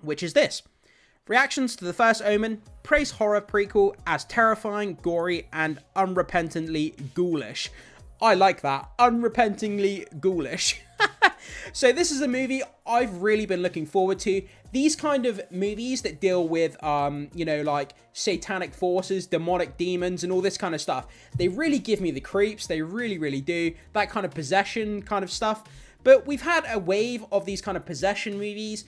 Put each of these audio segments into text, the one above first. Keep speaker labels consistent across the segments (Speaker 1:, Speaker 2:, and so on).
Speaker 1: which is this. Reactions to the First Omen praise horror prequel as terrifying, gory, and unrepentantly ghoulish. I like that. Unrepentingly ghoulish. So this is a movie I've really been looking forward to. These kind of movies that deal with, like satanic forces, demonic demons, and all this kind of stuff, they really give me the creeps. They really, really do. That kind of possession kind of stuff. But we've had a wave of these kind of possession movies,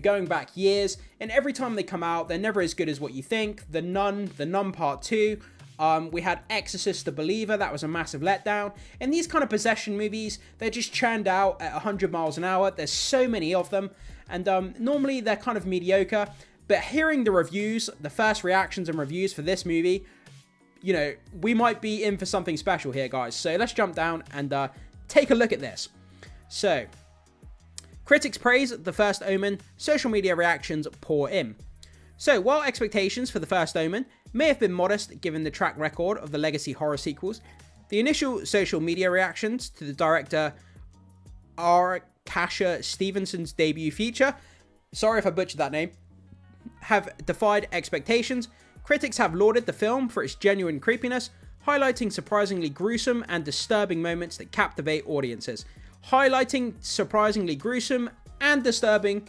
Speaker 1: going back years. And every time they come out, they're never as good as what you think. The Nun Part 2. We had Exorcist the Believer, that was a massive letdown. And these kind of possession movies, they're just churned out at 100 miles an hour. There's so many of them. And normally they're kind of mediocre. But hearing the reviews, the first reactions and reviews for this movie, we might be in for something special here, guys. So let's jump down and take a look at this. So, critics praise The First Omen, social media reactions pour in. So, while expectations for The First Omen may have been modest given the track record of the legacy horror sequels, the initial social media reactions to the director Kasha Stevenson's debut feature, sorry if I butchered that name, have defied expectations. Critics have lauded the film for its genuine creepiness, highlighting surprisingly gruesome and disturbing moments that captivate audiences. Highlighting surprisingly gruesome and disturbing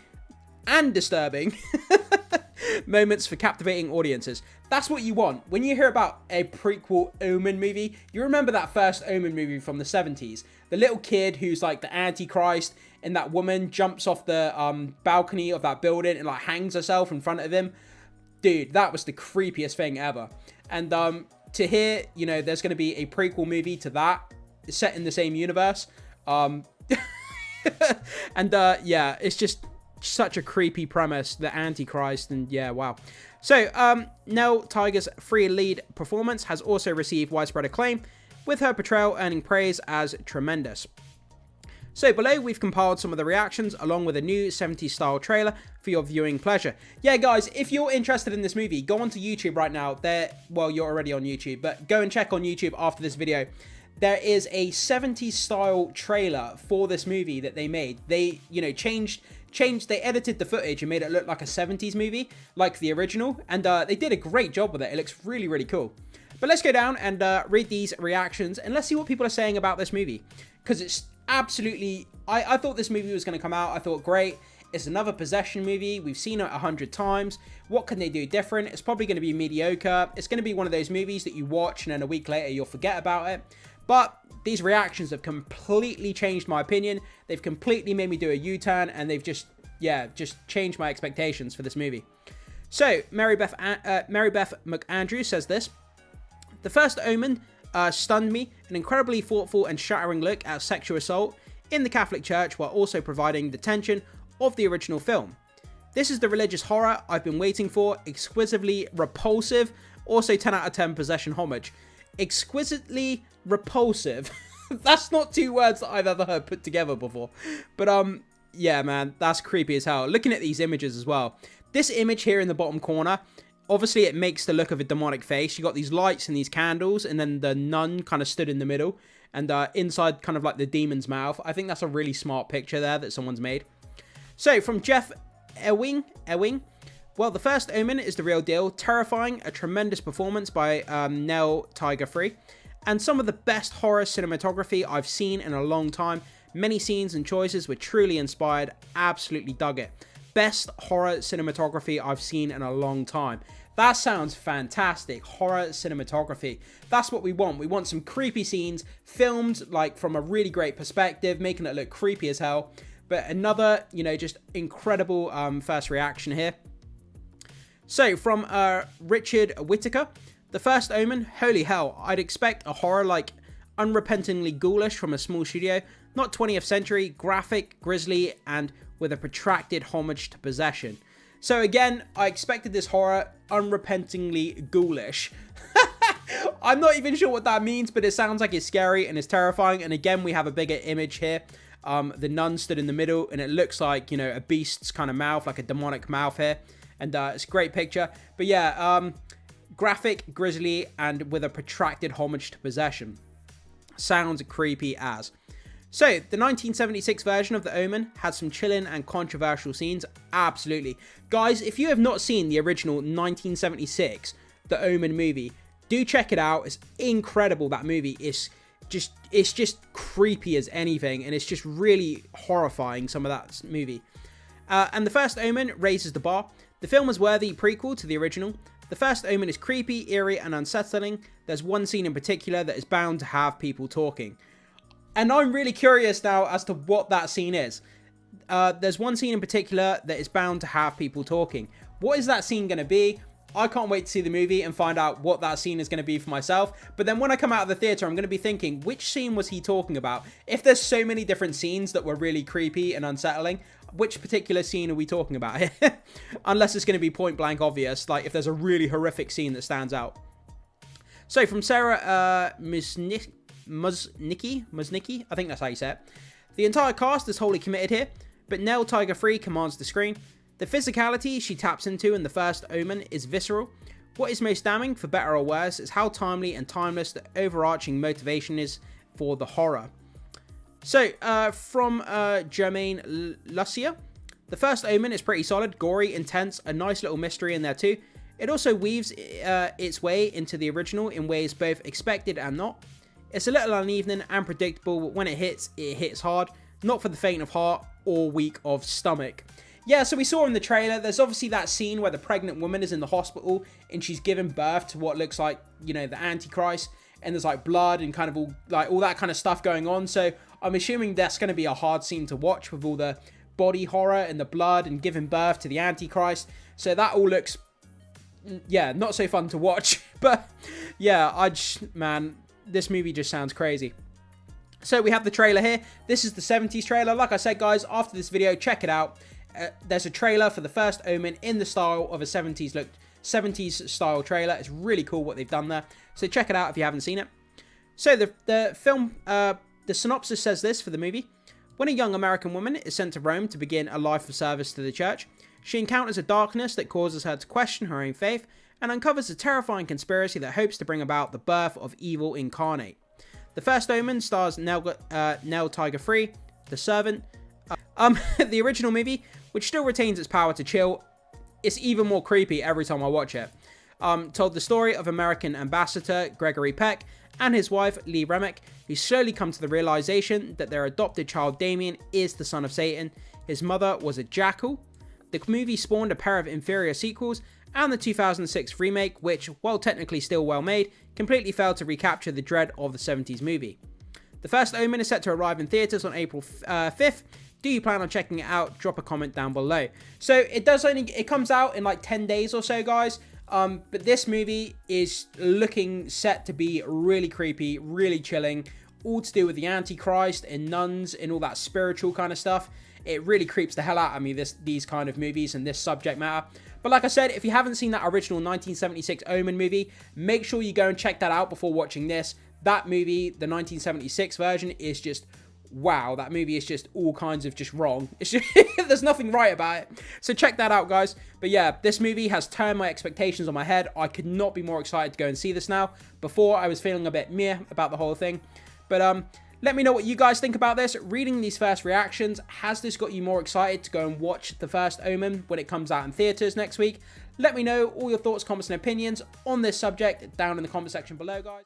Speaker 1: moments for captivating audiences. That's what you want. When you hear about a prequel Omen movie, you remember that first Omen movie from the 70s. The little kid who's like the Antichrist, and that woman jumps off the balcony of that building and like hangs herself in front of him. Dude, that was the creepiest thing ever. And to hear, there's going to be a prequel movie to that, set in the same universe. Yeah, it's just such a creepy premise, the Antichrist, and yeah, wow. So, Nell Tiger's free lead performance has also received widespread acclaim, with her portrayal earning praise as tremendous. So below, we've compiled some of the reactions along with a new 70s style trailer for your viewing pleasure. Yeah, guys, if you're interested in this movie, go onto YouTube right now. Well, you're already on YouTube, but go and check on YouTube after this video. There is a 70s style trailer for this movie that they made. They, they edited the footage and made it look like a 70s movie, like the original, and they did a great job with it. It looks really, really cool. But let's go down and read these reactions, and let's see what people are saying about this movie, because it's absolutely... I thought this movie was going to come out. I thought, great, it's another possession movie. We've seen it 100 times. What can they do different? It's probably going to be mediocre. It's going to be one of those movies that you watch and then a week later you'll forget about it. But these reactions have completely changed my opinion. They've completely made me do a U-turn, and they've just changed my expectations for this movie. So, Mary Beth McAndrew says this. The First Omen stunned me, an incredibly thoughtful and shattering look at sexual assault in the Catholic Church while also providing the tension of the original film. This is the religious horror I've been waiting for, exquisitely repulsive, also 10 out of 10 possession homage. Exquisitely repulsive. That's not two words that I've ever heard put together before. But yeah, man, that's creepy as hell. Looking at these images as well. This image here in the bottom corner, obviously it makes the look of a demonic face. You got these lights and these candles, and then the nun kind of stood in the middle, and inside kind of like the demon's mouth. I think that's a really smart picture there that someone's made. So from Jeff Ewing, well, The First Omen is the real deal. Terrifying, a tremendous performance by Nell Tiger, and some of the best horror cinematography I've seen in a long time. Many scenes and choices were truly inspired. Absolutely dug it. Best horror cinematography I've seen in a long time. That sounds fantastic. Horror cinematography. That's what we want. We want some creepy scenes filmed like from a really great perspective, making it look creepy as hell. But another, just incredible first reaction here. So, from Richard Whitaker, The First Omen, holy hell, I'd expect a horror like unrepentingly ghoulish from a small studio, not 20th century, graphic, grisly, and with a protracted homage to possession. So again, I expected this horror unrepentingly ghoulish. I'm not even sure what that means, but it sounds like it's scary and it's terrifying. And again, we have a bigger image here. The nun stood in the middle, and it looks like, a beast's kind of mouth, like a demonic mouth here. And it's a great picture. But yeah, graphic, grisly, and with a protracted homage to possession. Sounds creepy as. So, the 1976 version of The Omen had some chilling and controversial scenes, absolutely. Guys, if you have not seen the original 1976 The Omen movie, do check it out. It's incredible. That movie is just creepy as anything, and it's just really horrifying, some of that movie. And The First Omen raises the bar. The film is worthy prequel to the original. The First Omen is creepy, eerie, and unsettling. There's one scene in particular that is bound to have people talking. And I'm really curious now as to what that scene is. There's one scene in particular that is bound to have people talking. What is that scene going to be? I can't wait to see the movie and find out what that scene is going to be for myself. But then when I come out of the theater, I'm going to be thinking, which scene was he talking about? If there's so many different scenes that were really creepy and unsettling, which particular scene are we talking about here? Unless it's going to be point blank obvious, like if there's a really horrific scene that stands out. So from Sarah Musnicki, I think that's how you say it. The entire cast is wholly committed here, but Nell Tiger 3 commands the screen. The physicality she taps into in The First Omen is visceral. What is most damning, for better or worse, is how timely and timeless the overarching motivation is for the horror. So, from Jermaine Lucia, The First Omen is pretty solid, gory, intense, a nice little mystery in there too. It also weaves its way into the original in ways both expected and not. It's a little uneven and predictable, but when it hits hard, not for the faint of heart or weak of stomach. Yeah, so we saw in the trailer, there's obviously that scene where the pregnant woman is in the hospital and she's giving birth to what looks like, you know, the Antichrist, and there's like blood and kind of all that kind of stuff going on. So I'm assuming that's going to be a hard scene to watch with all the body horror and the blood and giving birth to the Antichrist. So that all looks, yeah, not so fun to watch. But yeah, man, this movie just sounds crazy. So we have the trailer here. This is the 70s trailer. Like I said, guys, after this video, check it out. There's a trailer for The First Omen in the style of a 70s style trailer. It's really cool what they've done there. So check it out if you haven't seen it. So the film, the synopsis says this for the movie. When a young American woman is sent to Rome to begin a life of service to the church, she encounters a darkness that causes her to question her own faith and uncovers a terrifying conspiracy that hopes to bring about the birth of evil incarnate. The First Omen stars Nell Tiger 3, The Servant. The original movie, which still retains its power to chill, it's even more creepy every time I watch it. Told the story of American ambassador Gregory Peck and his wife Lee Remick, who slowly come to the realization that their adopted child Damien is the son of Satan. His mother was a jackal. The movie spawned a pair of inferior sequels, and the 2006 remake, which, while technically still well made, completely failed to recapture the dread of the 70s movie. The First Omen is set to arrive in theaters on April 5th. Do you plan on checking it out? Drop a comment down below. So it comes out in like 10 days or so, guys. But this movie is looking set to be really creepy, really chilling, all to do with the Antichrist and nuns and all that spiritual kind of stuff. It really creeps the hell out of me, these kind of movies and this subject matter. But like I said, if you haven't seen that original 1976 Omen movie, make sure you go and check that out before watching this. That movie, the 1976 version, is just, wow, that movie is just all kinds of just wrong. It's just, there's nothing right about it. So check that out, guys. But yeah, this movie has turned my expectations on my head. I could not be more excited to go and see this now. Before, I was feeling a bit meh about the whole thing. But let me know what you guys think about this. Reading these first reactions, has this got you more excited to go and watch The First Omen when it comes out in theaters next week? Let me know all your thoughts, comments, and opinions on this subject down in the comment section below, guys.